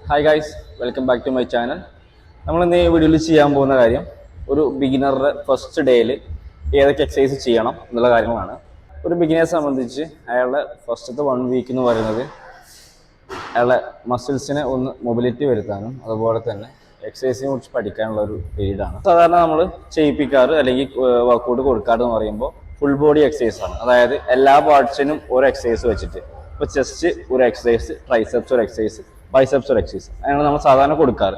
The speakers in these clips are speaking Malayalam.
Hi guys, welcome back to my channel. നമ്മൾ ഇന്ന് ഈ വീഡിയോയിൽ ചെയ്യാൻ പോകുന്ന കാര്യം ഒരു ബിഗിനറുടെ ഫസ്റ്റ് ഡേയിൽ ഏതൊക്കെ എക്സസൈസ് ചെയ്യണം എന്നുള്ള കാര്യങ്ങളാണ്. ഒരു ബിഗിനറെ സംബന്ധിച്ച് അയാളുടെ ഫസ്റ്റത്തെ 1 വീക്ക് എന്ന് പറയുന്നത് അയാളുടെ മസിൽസിനെ ഒന്ന് മൊബിലിറ്റി വരുത്താനും അതുപോലെ തന്നെ എക്സസൈസിനെ കുറിച്ച് പഠിക്കാനുള്ള ഒരു പീരീഡാണ്. സാധാരണ നമ്മൾ ചെയ്യിപ്പിക്കാറ് അല്ലെങ്കിൽ വർക്കൗട്ട് കൊടുക്കാറ് എന്ന് പറയുമ്പോൾ ഫുൾ ബോഡി എക്സസൈസ് ആണ്. അതായത് എല്ലാ പാർട്സിനും ഒരു എക്സസൈസ് വെച്ചിട്ട്, ഇപ്പോൾ ചെസ്റ്റ് ഒരു എക്സസൈസ്, ട്രൈസെപ്സ് ഒരു എക്സസൈസ്, ബൈസെപ്സ് ഒരു എക്സസൈസ്, അങ്ങനെയാണ് നമ്മൾ സാധാരണ കൊടുക്കാറ്.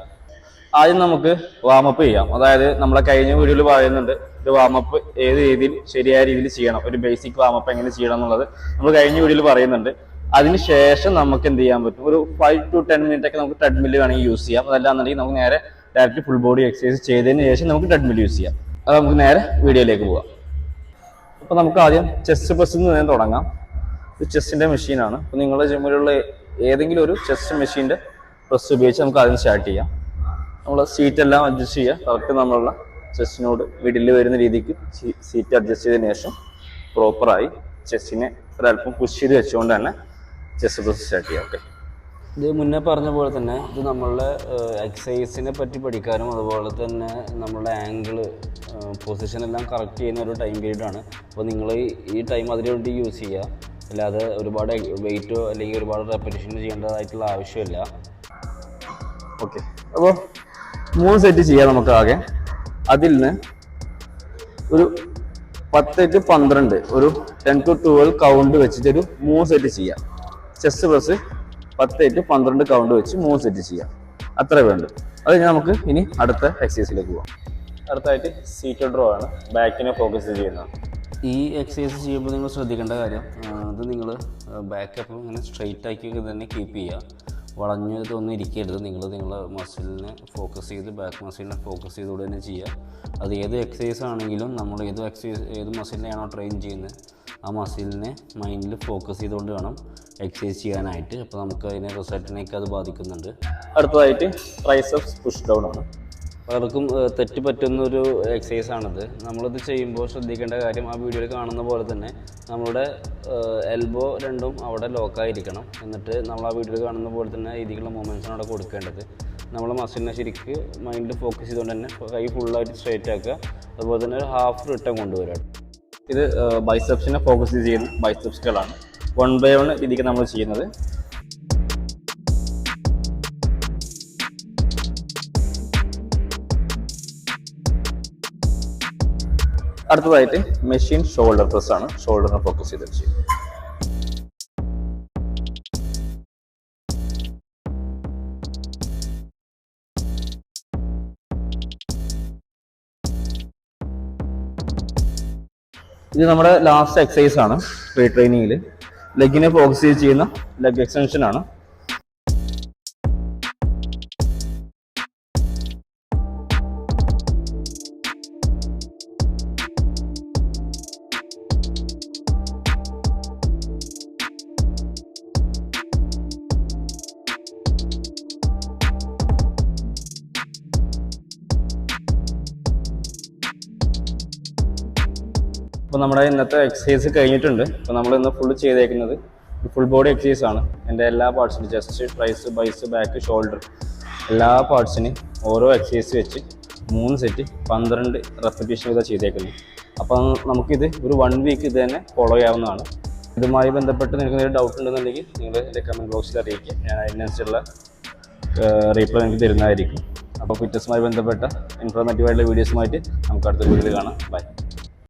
ആദ്യം നമുക്ക് വാമപ്പ് ചെയ്യാം. അതായത് നമ്മളെ കഴിഞ്ഞ വീഡിയോയിൽ പറയുന്നുണ്ട് ഒരു വാമപ്പ് ഏത് രീതിയിൽ ശരിയായ രീതിയിൽ ചെയ്യണം, ഒരു ബേസിക് വാമപ്പ് എങ്ങനെ ചെയ്യണം എന്നുള്ളത് നമ്മൾ കഴിഞ്ഞ വീഡിയോയിൽ പറയുന്നുണ്ട്. അതിനുശേഷം നമുക്ക് എന്ത് ചെയ്യാൻ പറ്റും, ഒരു 5 to 10 മിനിറ്റ് ഒക്കെ നമുക്ക് ട്രെഡ്മില്ല് വേണമെങ്കിൽ യൂസ് ചെയ്യാം. അതല്ലാന്നുണ്ടെങ്കിൽ നമുക്ക് നേരെ ഡയറക്റ്റ് ഫുൾ ബോഡി എക്സസൈസ് ചെയ്തതിന് ശേഷം നമുക്ക് ട്രെഡ്മില്ല് യൂസ് ചെയ്യാം. അത് നമുക്ക് നേരെ വീഡിയോയിലേക്ക് പോകാം. അപ്പോൾ നമുക്ക് ആദ്യം ചെസ്റ്റ് പ്രസ്സിൽ നിന്ന് തുടങ്ങാം. ഇത് ചെസ്റ്റിൻ്റെ മെഷീനാണ്. അപ്പോൾ നിങ്ങളുടെ ജിമ്മിലുള്ള ഏതെങ്കിലും ഒരു ചെസ്റ്റ് മെഷീൻ്റെ പ്രസ് ഉപയോഗിച്ച് നമുക്ക് ആദ്യം സ്റ്റാർട്ട് ചെയ്യാം. നമ്മൾ സീറ്റ് എല്ലാം അഡ്ജസ്റ്റ് ചെയ്യുക. കറക്റ്റ് നമ്മളുള്ള ചെസ്റ്റിനോട് മിഡിൽ വരുന്ന രീതിക്ക് സീറ്റ് അഡ്ജസ്റ്റ് ചെയ്തതിന് ശേഷം പ്രോപ്പറായി ചെസ്റ്റിനെ ഒരല്പം പുഷ് ചെയ്ത് വെച്ചുകൊണ്ട് തന്നെ ചെസ്റ്റ് പ്രസ് സ്റ്റാർട്ട് ചെയ്യാം. ഓക്കെ, ഇത് മുന്നേ പറഞ്ഞ പോലെ തന്നെ ഇത് നമ്മളുടെ എക്സസൈസിനെ പറ്റി പഠിക്കാനും അതുപോലെ തന്നെ നമ്മളുടെ ആംഗിള് പൊസിഷൻ എല്ലാം കറക്റ്റ് ചെയ്യുന്ന ഒരു ടൈം പീരീഡാണ്. അപ്പോൾ നിങ്ങൾ ഈ ടൈം അതിനു വേണ്ടി യൂസ് ചെയ്യുക. അല്ലാതെ ഒരുപാട് വെയിറ്റോ അല്ലെങ്കിൽ ഒരുപാട് റെപ്പറ്റീഷൻ ചെയ്യേണ്ടതായിട്ടുള്ള ആവശ്യമില്ല. ഓക്കെ, അപ്പോൾ 3 സെറ്റ് ചെയ്യാം നമുക്ക് ആകെ. അതിൽ നിന്ന് ഒരു 10 to 12 ഒരു 10 to 12 കൗണ്ട് വെച്ചിട്ട് ഒരു 3 സെറ്റ് ചെയ്യാം. ചെസ്റ്റ് പ്രസ് 10 to 12 കൗണ്ട് വെച്ച് 3 സെറ്റ് ചെയ്യാം. അത്രേ വേണ്ടു. അത് കഴിഞ്ഞാൽ നമുക്ക് ഇനി അടുത്ത എക്സസൈസിലേക്ക് പോകാം. അടുത്തായിട്ട് സീറ്റ് ഡ്രോ ആണ്, ബാക്കിനെ ഫോക്കസ് ചെയ്യുന്നത്. ഈ എക്സസൈസ് ചെയ്യുമ്പോൾ നിങ്ങൾ ശ്രദ്ധിക്കേണ്ട കാര്യം, അത് നിങ്ങൾ ബാക്ക് എപ്പോഴും ഇങ്ങനെ സ്ട്രെയിറ്റ് ആക്കി തന്നെ കീപ്പ് ചെയ്യുക. വളഞ്ഞതൊന്നും ഇരിക്കരുത്. നിങ്ങളുടെ മസിലിനെ ഫോക്കസ് ചെയ്ത് ബാക്ക് മസിലിനെ ഫോക്കസ് ചെയ്തുകൊണ്ട് തന്നെ ചെയ്യുക. അത് ഏത് എക്സസൈസ് ആണെങ്കിലും നമ്മൾ ഏത് മസിലിനെയാണോ ട്രെയിൻ ചെയ്യുന്നത് ആ മസിലിനെ മൈൻഡിൽ ഫോക്കസ് ചെയ്തുകൊണ്ട് വേണം എക്സസൈസ് ചെയ്യാനായിട്ട്. അപ്പോൾ നമുക്ക് അതിനെ റിസൾട്ടിനേക്ക് അത് ബാധിക്കുന്നുണ്ട്. അടുത്തതായിട്ട് ട്രൈസെപ്സ് പുഷ് ഡൗൺ ആണ്. പലർക്കും തെറ്റ് പറ്റുന്നൊരു എക്സസൈസാണിത്. നമ്മളിത് ചെയ്യുമ്പോൾ ശ്രദ്ധിക്കേണ്ട കാര്യം, ആ വീഡിയോയിൽ കാണുന്ന പോലെ തന്നെ നമ്മുടെ എൽബോ രണ്ടും അവിടെ ലോക്കായിരിക്കണം. എന്നിട്ട് നമ്മൾ ആ വീഡിയോയിൽ കാണുന്ന പോലെ തന്നെ രീതിക്കുള്ള മൂവ്മെൻറ്റ്സാണ് അവിടെ കൊടുക്കേണ്ടത്. നമ്മളെ മസിലിനെ ശരിക്ക് മൈൻഡിൽ ഫോക്കസ് ചെയ്തുകൊണ്ട് തന്നെ കൈ ഫുള്ളായിട്ട് സ്ട്രൈറ്റ് ആക്കുക. അതുപോലെ തന്നെ ഒരു ഹാഫ് റിട്ടേൺ കൊണ്ടുവരിക. ഇത് ബൈസെപ്സിനെ ഫോക്കസ് ചെയ്യുന്ന ബൈസെപ്സുകളാണ്. 1 by 1 രീതിക്ക് നമ്മൾ ചെയ്യുന്നത്. അടുത്തതായിട്ട് മെഷീൻ ഷോൾഡർ പ്രസ് ആണ്. ഷോൾഡറിനെ ഫോക്കസ് ചെയ്തിട്ട് ചെയ്യും. ഇത് നമ്മുടെ ലാസ്റ്റ് എക്സസൈസ് ആണ്. ഫ്രീ ട്രെയിനിങ്ങിൽ ലെഗിനെ ഫോക്കസ് ചെയ്ത് ചെയ്യുന്ന ലെഗ് എക്സ്റ്റൻഷൻ ആണ്. അപ്പോൾ നമ്മുടെ ഇന്നത്തെ എക്സസൈസ് കഴിഞ്ഞിട്ടുണ്ട്. അപ്പോൾ നമ്മൾ ഇന്ന് ഫുൾ ചെയ്തേക്കുന്നത് ഫുൾ ബോഡി എക്സസൈസ് ആണ്. എൻ്റെ എല്ലാ പാർട്സിനും ചെസ്റ്റ്, ട്രൈസ്, ബൈസ്, ബാക്ക്, ഷോൾഡർ എല്ലാ പാർട്സിനും ഓരോ എക്സസൈസ് വെച്ച് 3 സെറ്റ് 12 റെപ്പിറ്റേഷൻ ചെയ്താൽ ചെയ്തേക്കുന്നത്. അപ്പോൾ നമുക്കിത് ഒരു 1 വീക്ക് ഇത് തന്നെ ഫോളോ ചെയ്യാവുന്നതാണ്. ഇതുമായി ബന്ധപ്പെട്ട് നിങ്ങൾക്ക് എന്തെങ്കിലും ഡൗട്ട് ഉണ്ടെന്നുണ്ടെങ്കിൽ നിങ്ങൾ എൻ്റെ കമൻറ്റ് ബോക്സിൽ അറിയിക്കുക. ഞാൻ അതിനനുസരിച്ചുള്ള റീപ്ലൈ നിങ്ങൾക്ക് തരുന്നതായിരിക്കും. അപ്പോൾ ഫിറ്റ്നസുമായി ബന്ധപ്പെട്ട ഇൻഫോർമേറ്റീവായിട്ടുള്ള വീഡിയോസുമായിട്ട് നമുക്ക് അടുത്ത വീഡിയോയിൽ കാണാം. ബൈ.